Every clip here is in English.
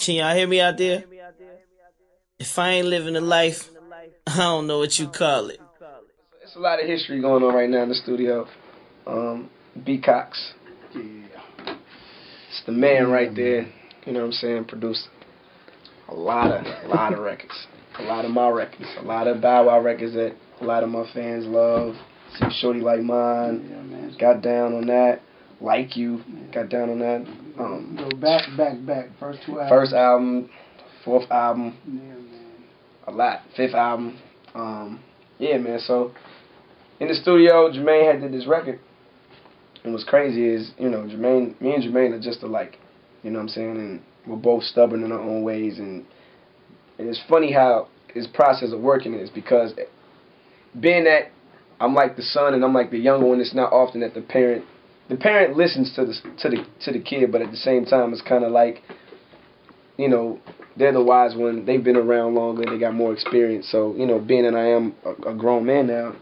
Can y'all hear me out there? If I ain't living the life, I don't know what you call it. It's a lot of history going on right now in the studio. B Cox. Yeah. It's the man right there. You know what I'm saying? Produced a lot of records. A lot of my records. A lot of Bow Wow records that a lot of my fans love. See Shorty Like Mine. Yeah, man. Got down on that. Like You. Got down on that. Go back. First two albums. First album. Fourth album. Yeah, man. A lot. Fifth album. Yeah, man. So in the studio, Jermaine had did this record. And what's crazy is, you know, me and Jermaine are just alike. You know what I'm saying? And we're both stubborn in our own ways. And it's funny how his process of working is, because being that I'm like the son and I'm like the younger one, it's not often that the parent listens to the kid, but at the same time it's kind of like, you know, they're the wise one. They've been around longer. They got more experience. So, you know, being that I am a grown man now,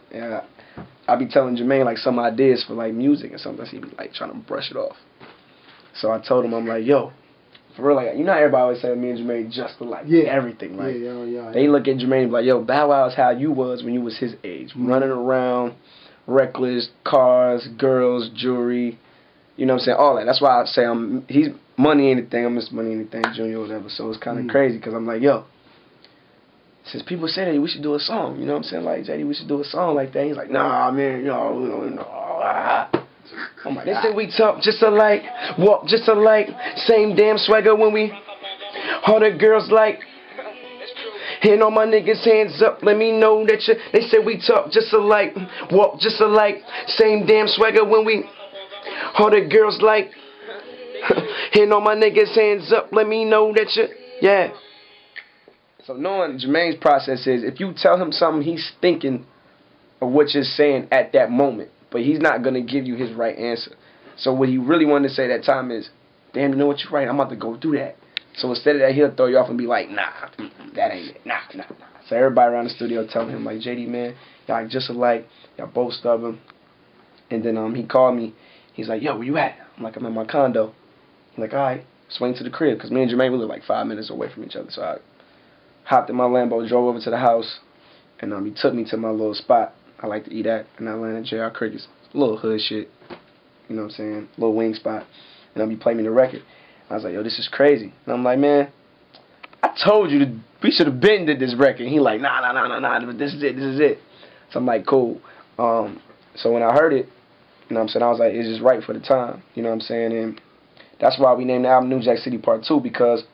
I be telling Jermaine like some ideas for like music and something. He be like trying to brush it off. So I told him, I'm like, yo, for real, like, you know how everybody always say me and Jermaine just alike. Yeah. Everything. Like, Yeah. They look at Jermaine and be like, yo, Bow Wow is how you was when you was his age. Running around, reckless, cars, girls, jewelry. You know what I'm saying? All that. That's why I say he's Money Anything. I'm Mr. Money Anything Jr. or whatever. So it's kind of crazy because I'm like, yo, since people say that, we should do a song. You know what I'm saying? Like, JD, we should do a song like that. He's like, nah, man, Oh my God. They say we talk just alike, walk just alike, same damn swagger when we, all the girls like, and all my niggas hands up, let me know that you, they say we talk just alike, walk just alike, same damn swagger when we, all the girls like, and all my niggas hands up, let me know that you, yeah. So knowing Jermaine's process is, if you tell him something, he's thinking of what you're saying at that moment, but he's not going to give you his right answer. So what he really wanted to say that time is, damn, you know what, you're right, I'm about to go do that. So instead of that, he'll throw you off and be like, nah, that ain't it, nah. So everybody around the studio telling him, like, JD, man, y'all just alike, y'all both stubborn. And then he called me, he's like, yo, where you at? I'm like, I'm in my condo. He's like, all right, swing to the crib, because me and Jermaine, we live like 5 minutes away from each other. So I hopped in my Lambo, drove over to the house, and he took me to my little spot I like to eat at in Atlanta, JR Crickets. A little hood shit, you know what I'm saying? Little wing spot. And he played me the record. I was like, yo, this is crazy. And I'm like, man, I told you we should have been did this record. And he like, nah, but this is it. So I'm like, cool. So when I heard it, you know what I'm saying, I was like, it's just right for the time, you know what I'm saying? And that's why we named the album New Jack City Part 2, because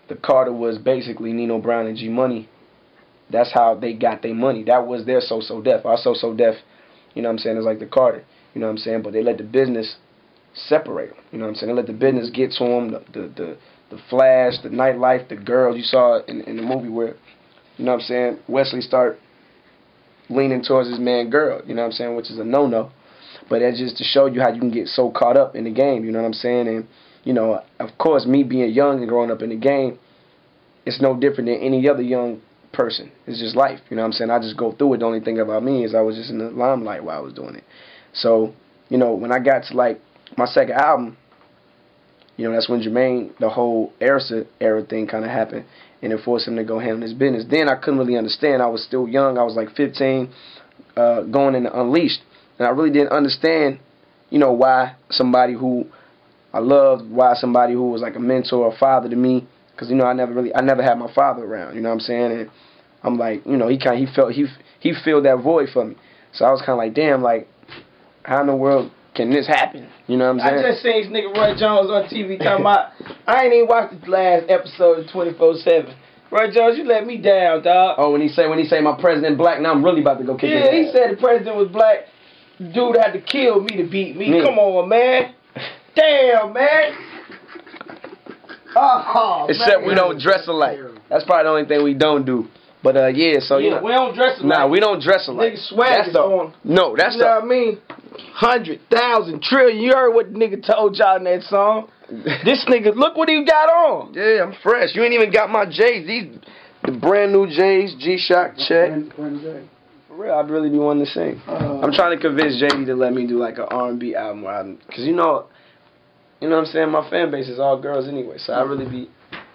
the Carter was basically Nino Brown and G Money. That's how they got their money. That was their So So Def. Our So So Def, you know what I'm saying, is like the Carter, you know what I'm saying? But they let the business separate them, you know what I'm saying? They let the business get to them, the flash, the nightlife, the girls. You saw it in the movie where, you know what I'm saying, Wesley start leaning towards his man girl, you know what I'm saying, which is a no-no. But that's just to show you how you can get so caught up in the game, you know what I'm saying? And, you know, of course, me being young and growing up in the game, it's no different than any other young person. It's just life, you know what I'm saying? I just go through it. The only thing about me is I was just in the limelight while I was doing it. So, you know, when I got to, like, my second album, you know, that's when Jermaine, the whole era thing kind of happened, and it forced him to go handle his business. Then I couldn't really understand. I was still young. I was like 15, going into Unleashed. And I really didn't understand, you know, why somebody who I loved, why somebody who was like a mentor or father to me, because, you know, I never had my father around, you know what I'm saying? And I'm like, you know, he filled that void for me. So I was kind of like, damn, like, how in the world can this happen? You know what I'm saying? I just seen this nigga Roy Jones on TV talking about, I ain't even watched the last episode of 24/7. Roy Jones, you let me down, dog. Oh, when he say my president black, now I'm really about to go kick his ass. Yeah, he said the president was black. Dude had to kill me to beat me. Come on, man. Damn, man. Oh, except man. we don't dress alike. That's probably the only thing we don't do. But yeah, so you know, we don't dress alike. Nah, we don't dress alike. Nigga swag is on. No, that's you know what I mean? 100,000 trillion. You heard what the nigga told y'all in that song? This nigga, look what he got on. Yeah, I'm fresh. You ain't even got my J's. These the brand new J's, G-Shock check. For real, I'd really be wanting to sing. I'm trying to convince JD to let me do like an R&B album, because you know, you know what I'm saying, my fan base is all girls anyway, so I really be...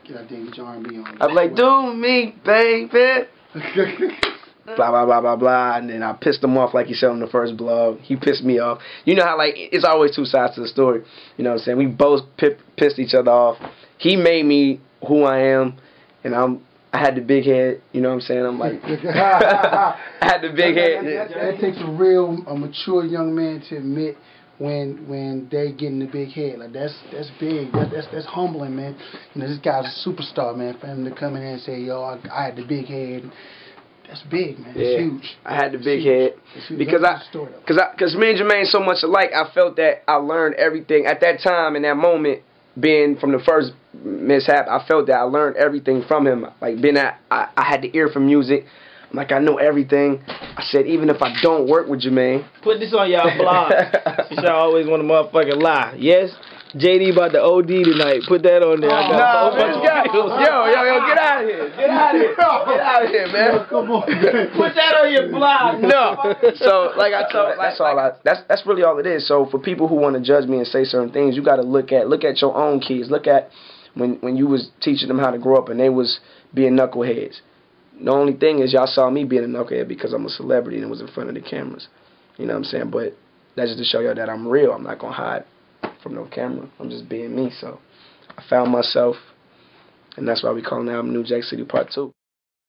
Get out there and get your R&B on. I'm like, do me, baby. Blah, blah, blah, blah, blah. And then I pissed him off like he said on the first blog. He pissed me off. You know how, like, it's always two sides to the story. You know what I'm saying? We both pissed each other off. He made me who I am, and I had the big head. You know what I'm saying? I'm like, I had the big head. That takes a mature young man to admit when they get in the big head. Like, that's big. That's humbling, man. You know, this guy's a superstar, man. For him to come in and say, yo, I had the big head. That's big, man. Yeah, It's huge. I had the big head because me and Jermaine so much alike. I felt that I learned everything at that time in that moment. Being from the first mishap, I felt that I learned everything from him. Like I had the ear for music. I'm like, I know everything. I said, even if I don't work with Jermaine, put this on y'all blog. Since y'all always want to motherfucking lie. Yes. JD about the OD tonight. Put that on there. Nah, man, this guy. Yo, get out of here. Get out of here. Get out of here, man. Come on, man. Put that on your blog. No. So, like I told, that's really all it is. So, for people who want to judge me and say certain things, you got to look at your own kids. Look at when you was teaching them how to grow up and they was being knuckleheads. The only thing is y'all saw me being a knucklehead because I'm a celebrity and it was in front of the cameras. You know what I'm saying? But that's just to show y'all that I'm real. I'm not gonna hide from no camera. I'm just being me. So I found myself, and that's why we calling the album New Jack City Part 2.